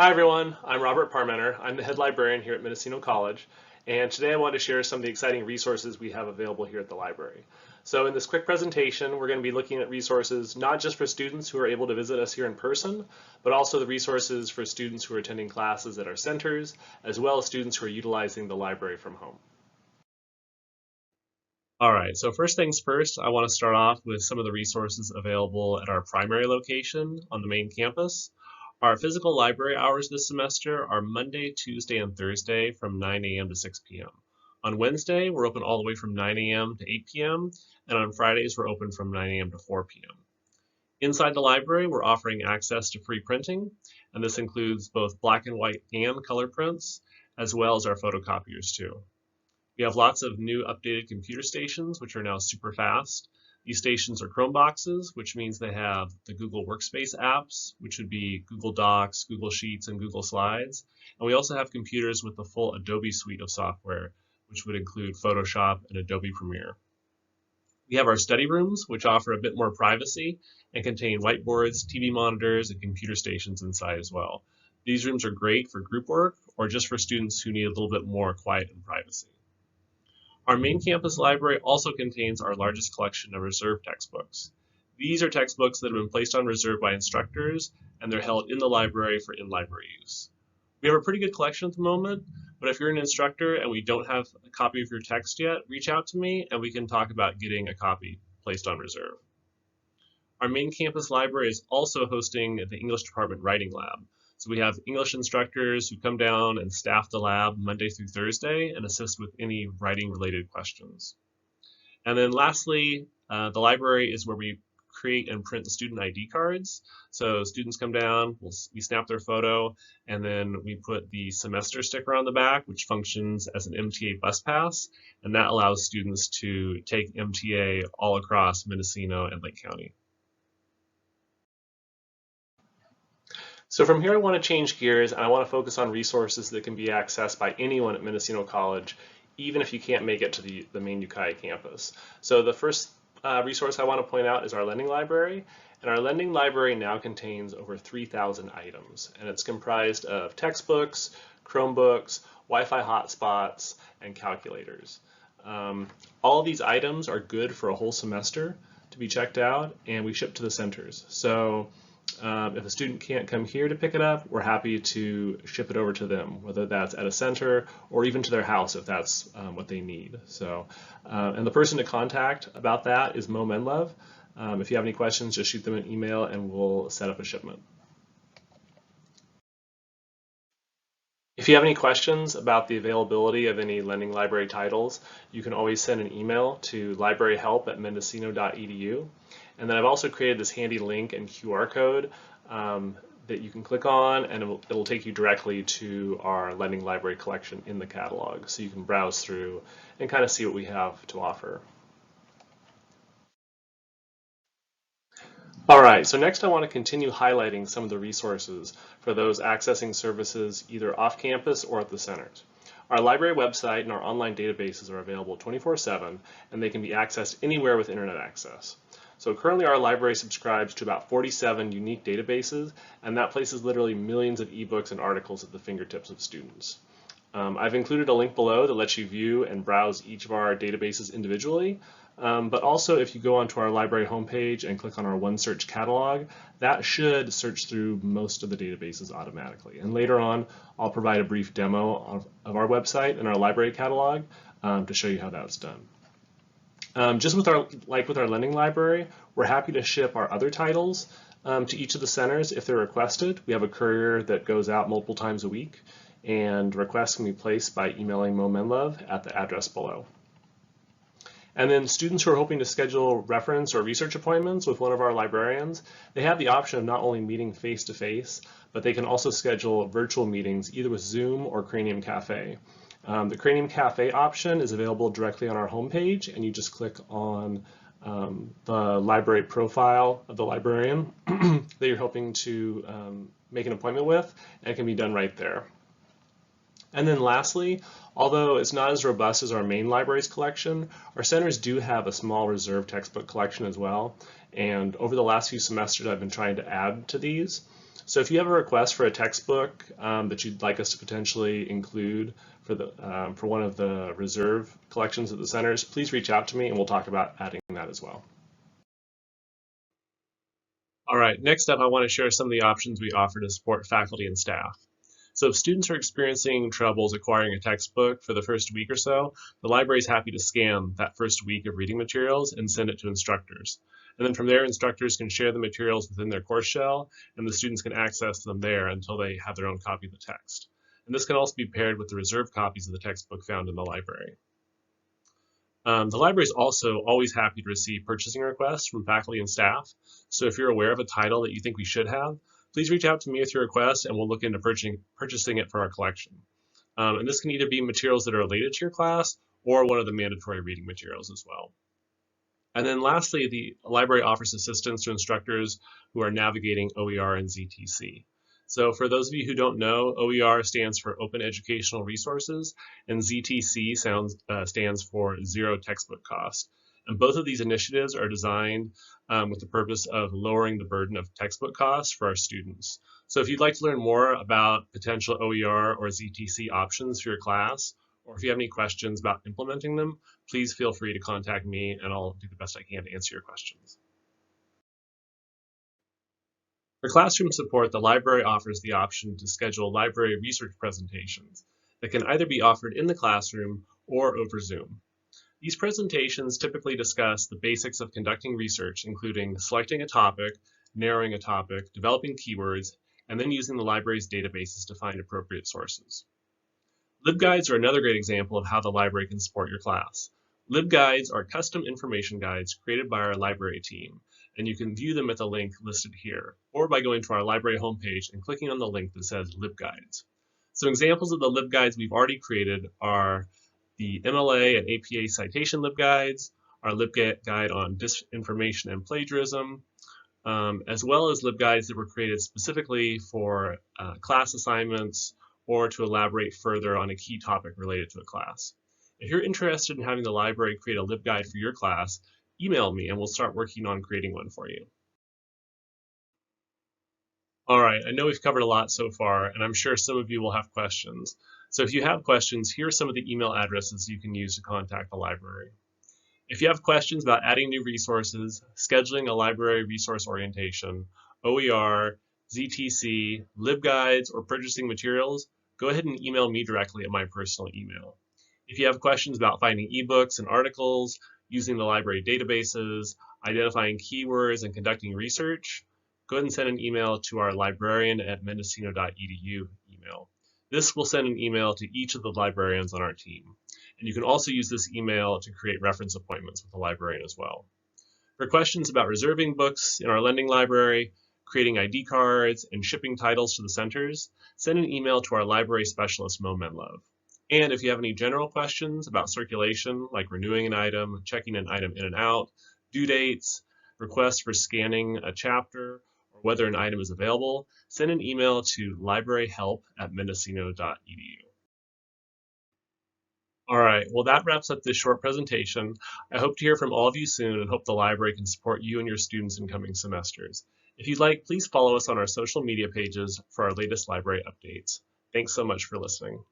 Hi everyone, I'm Robert Parmenter. I'm the head librarian here at Mendocino College, and today I want to share some of the exciting resources we have available here at the library. So in this quick presentation, we're going to be looking at resources not just for students who are able to visit us here in person, but also the resources for students who are attending classes at our centers, as well as students who are utilizing the library from home. All right, so first things first, I want to start off with some of the resources available at our primary location on the main campus. Our physical library hours this semester are Monday, Tuesday, and Thursday from 9 a.m. to 6 p.m. On Wednesday, we're open all the way from 9 a.m. to 8 p.m., and on Fridays, we're open from 9 a.m. to 4 p.m. Inside the library, we're offering access to free printing, and this includes both black and white and color prints, as well as our photocopiers too. We have lots of new updated computer stations, which are now super fast. These stations are Chromeboxes, which means they have the Google Workspace apps, which would be Google Docs, Google Sheets, and Google Slides. And we also have computers with the full Adobe suite of software, which would include Photoshop and Adobe Premiere. We have our study rooms, which offer a bit more privacy and contain whiteboards, TV monitors, and computer stations inside as well. These rooms are great for group work or just for students who need a little bit more quiet and privacy. Our main campus library also contains our largest collection of reserve textbooks. These are textbooks that have been placed on reserve by instructors, and they're held in the library for in-library use. We have a pretty good collection at the moment, but if you're an instructor and we don't have a copy of your text yet, reach out to me and we can talk about getting a copy placed on reserve. Our main campus library is also hosting the English Department Writing Lab. So we have English instructors who come down and staff the lab Monday through Thursday and assist with any writing related questions. And then lastly, the library is where we create and print the student ID cards. So students come down, we snap their photo, and then we put the semester sticker on the back, which functions as an MTA bus pass, and that allows students to take MTA all across Mendocino and Lake County. So from here, I want to change gears and I want to focus on resources that can be accessed by anyone at Mendocino College, even if you can't make it to the main Ukiah campus. So the first resource I want to point out is our lending library. And our lending library now contains over 3,000 items, and it's comprised of textbooks, Chromebooks, Wi-Fi hotspots, and calculators. All of these items are good for a whole semester to be checked out, and we ship to the centers. So if a student can't come here to pick it up, we're happy to ship it over to them, whether that's at a center or even to their house if that's what they need. So, and the person to contact about that is Mo Menlove. If you have any questions, just shoot them an email and we'll set up a shipment. If you have any questions about the availability of any lending library titles, you can always send an email to libraryhelp@mendocino.edu. And then I've also created this handy link and QR code that you can click on, and it'll take you directly to our lending library collection in the catalog. So you can browse through and kind of see what we have to offer. All right, so next I want to continue highlighting some of the resources for those accessing services either off campus or at the centers. Our library website and our online databases are available 24/7, and they can be accessed anywhere with internet access. So currently our library subscribes to about 47 unique databases, and that places literally millions of ebooks and articles at the fingertips of students. I've included a link below that lets you view and browse each of our databases individually, but also if you go onto our library homepage and click on our OneSearch catalog, that should search through most of the databases automatically. And later on, I'll provide a brief demo of our website and our library catalog to show you how that's done. Just with our lending library, we're happy to ship our other titles to each of the centers if they're requested. We have a courier that goes out multiple times a week, and requests can be placed by emailing Mo Menlove at the address below. And then students who are hoping to schedule reference or research appointments with one of our librarians, they have the option of not only meeting face-to-face, but they can also schedule virtual meetings either with Zoom or Cranium Cafe. The Cranium Cafe option is available directly on our homepage, and you just click on the library profile of the librarian that you're hoping to make an appointment with, and it can be done right there. And then lastly, although it's not as robust as our main library's collection, our centers do have a small reserve textbook collection as well. And over the last few semesters, I've been trying to add to these. So if you have a request for a textbook that you'd like us to potentially include for one of the reserve collections at the centers, please reach out to me and we'll talk about adding that as well. All right, next up, I want to share some of the options we offer to support faculty and staff. So if students are experiencing troubles acquiring a textbook for the first week or so, the library is happy to scan that first week of reading materials and send it to instructors. And then from there, instructors can share the materials within their course shell, and the students can access them there until they have their own copy of the text. And this can also be paired with the reserved copies of the textbook found in the library. The library is also always happy to receive purchasing requests from faculty and staff. So if you're aware of a title that you think we should have, please reach out to me with your request and we'll look into purchasing it for our collection. And this can either be materials that are related to your class or one of the mandatory reading materials as well. And then lastly, the library offers assistance to instructors who are navigating OER and ZTC. So for those of you who don't know, OER stands for Open Educational Resources, and ZTC stands for Zero Textbook Cost. And both of these initiatives are designed with the purpose of lowering the burden of textbook costs for our students. So if you'd like to learn more about potential OER or ZTC options for your class, or if you have any questions about implementing them, please feel free to contact me and I'll do the best I can to answer your questions. For classroom support, the library offers the option to schedule library research presentations that can either be offered in the classroom or over Zoom. These presentations typically discuss the basics of conducting research, including selecting a topic, narrowing a topic, developing keywords, and then using the library's databases to find appropriate sources. LibGuides are another great example of how the library can support your class. LibGuides are custom information guides created by our library team, and you can view them at the link listed here, or by going to our library homepage and clicking on the link that says LibGuides. So examples of the LibGuides we've already created are the MLA and APA citation LibGuides, our LibGuide on disinformation and plagiarism, as well as LibGuides that were created specifically for class assignments or to elaborate further on a key topic related to a class. If you're interested in having the library create a LibGuide for your class, email me and we'll start working on creating one for you. All right, I know we've covered a lot so far, and I'm sure some of you will have questions. So if you have questions, here are some of the email addresses you can use to contact the library. If you have questions about adding new resources, scheduling a library resource orientation, OER, ZTC, LibGuides, or purchasing materials, go ahead and email me directly at my personal email. If you have questions about finding ebooks and articles, using the library databases, identifying keywords, and conducting research, go ahead and send an email to our librarian@mendocino.edu email. This will send an email to each of the librarians on our team. And you can also use this email to create reference appointments with the librarian as well. For questions about reserving books in our lending library, creating ID cards, and shipping titles to the centers, send an email to our library specialist, Mo Menlove. And if you have any general questions about circulation, like renewing an item, checking an item in and out, due dates, requests for scanning a chapter, or whether an item is available, send an email to libraryhelp@mendocino.edu. All right, well, that wraps up this short presentation. I hope to hear from all of you soon and hope the library can support you and your students in coming semesters. If you'd like, please follow us on our social media pages for our latest library updates. Thanks so much for listening.